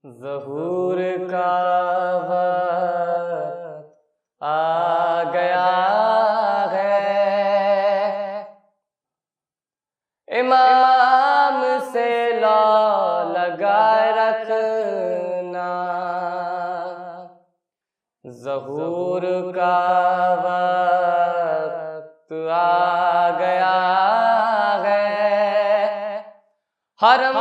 ज़हूर का वक्त आ गया है, इमाम से लौ लगा रखना। ज़हूर का वक्त आ गया है, हरम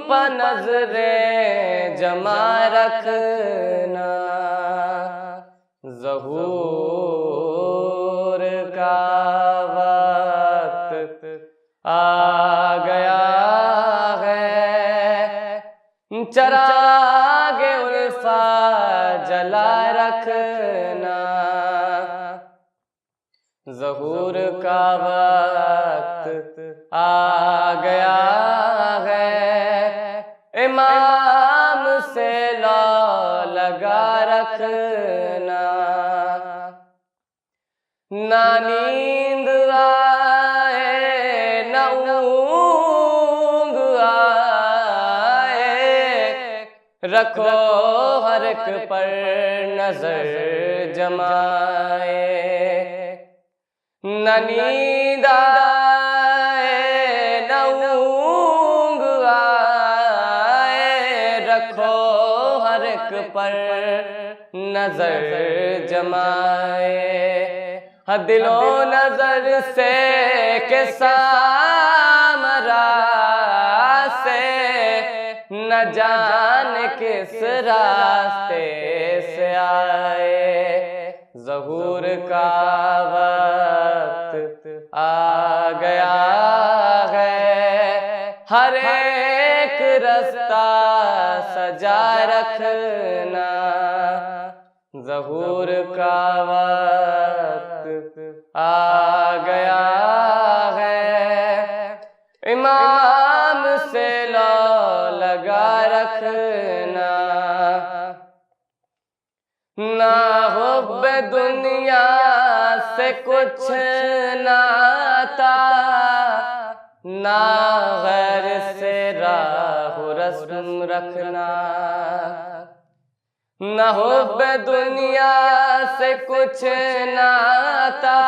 पर नज़रें जमा रखना। ज़हूर का वक्त आ गया है, चरागे उल्फा जला रखना। ज़हूर का वक्त आ गया है, इमाम से लौ लगा रखना। ना नींद आए न ऊंघ आए, रखो हर एक पर नजर जमाए। न नींद आए न ऊंघ आए, रखो हर एक पर नजर जमाए। दिलो नजर से के सामरा से, न जान किस रास्ते से आए। ज़हूर का वक्त आ गया है, हर एक रास्ता सजा रखना। ज़हूर का वक्त आ गया है, इमाम से लौ लगा रखना। ना हुब्ब दुनिया से कुछ नाता, ना गैर से राह रस्म रखना। न हुब्ब दुनिया से कुछ नाता,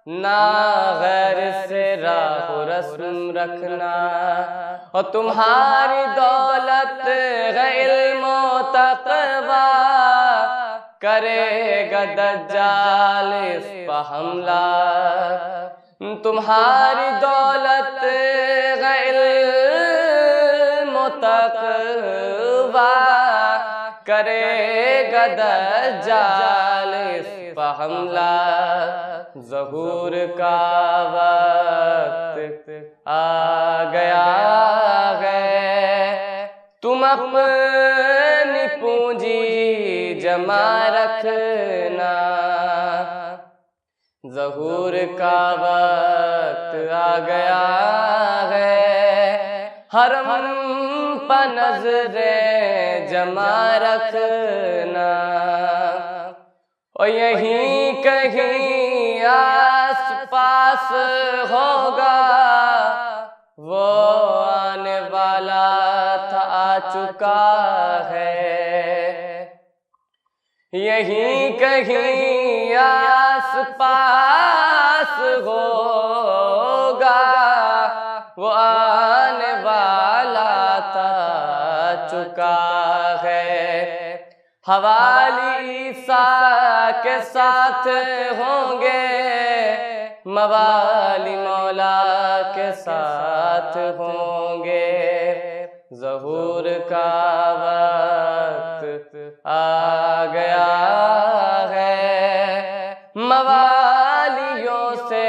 ना गैर से राह रस्म रखना। और तुम्हारी दौलत है इल्म तक़वा, करेगा दज्जाल इस पर हमला। तुम्हारी दौलत है इल्म तक़वा, करेगा दज्जाल इस पर हमला। ज़हूर का वक्त आ गया है, तुम अपनी पूंजी जमा रखना। ज़हूर का वक्त आ गया है, हरम पर नज़रें जमा रखना। और यहीं कहीं आस पास होगा वो आने वाला था, आ चुका है। यहीं कहीं आस पास होगा वो आने वाला था, चुका है। हवाली ईसा के साथ होंगे, मवाली मौला के साथ होंगे। ज़हूर का वक्त आ गया है, मवालियों से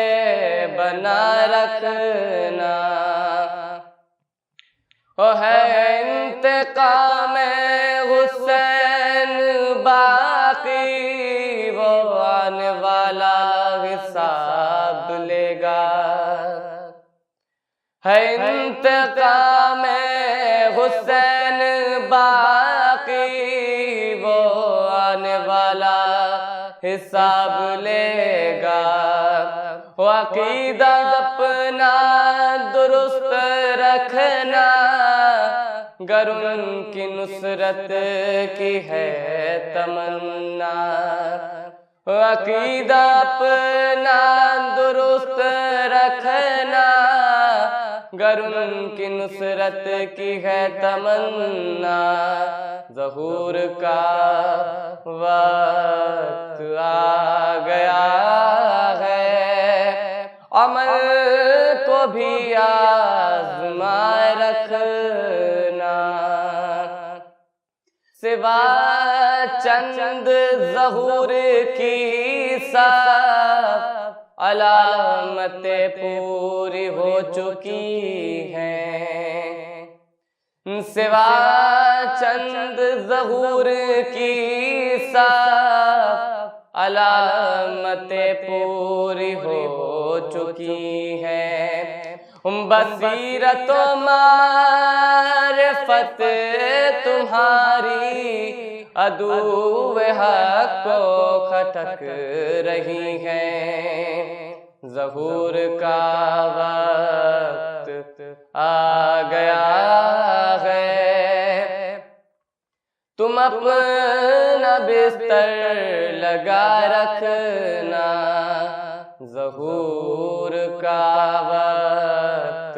बना रखना। ओ है इंतकाम हुसैन बाकी, वो आने वाला हिसाब लेगा। है इंतकाम हुसैन बाकी, वो आने वाला हिसाब लेगा। वो अकीदा अपना दुरुस्त रखना, गर उनकी नुसरत की है तमन्ना। अकीदा अपना दुरुस्त रखना, गर उनकी नुसरत की है तमन्ना। ज़हूर का वक्त आ गया है, अमल को भी आज़माए रखना। सिवा चंद ज़हूर की सब अलामतें पूरी हो चुकी हैं। सिवा चंद ज़हूर की सब अलामतें पूरी हो चुकी हैं। बसीरत व मारिफत तुम्हारी अदूवे हक को खटक रही है। ज़हूर का वक्त आ गया है, तुम अपना बिस्तर लगा रखना। ज़हूर का वक्त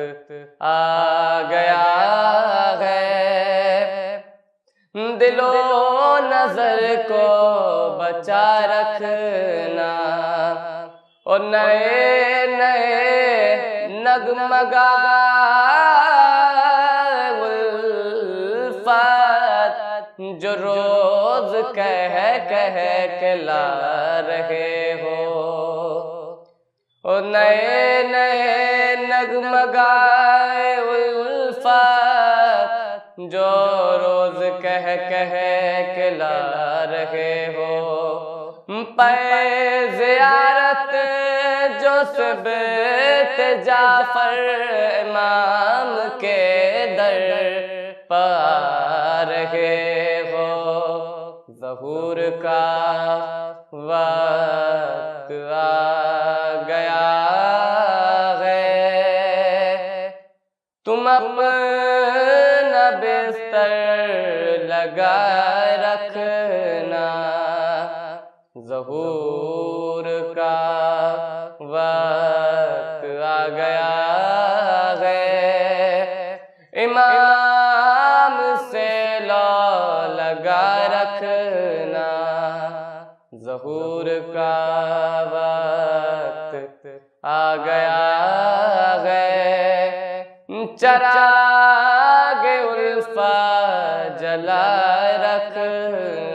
आ गया है, दिलो नजर को बचा रखना। और नए नए नगमगा उल्फत जो रोज कह कह के ला रहे हो। और नए नए नगमगाए उल्फत जो रोज कह कह के ला रहे हो। पे ज़ियारत जो सबत जाफर इमाम के दर पा रहे हो। ज़हूर का वक्त आ गया है, तुम अपना बिस्तर लगा रखना। ज़हूर का वक्त आ गया है, इमाम से लो लगा रखना। ज़हूर का वक्त आ गया है, चराग उल्फत जला रखना।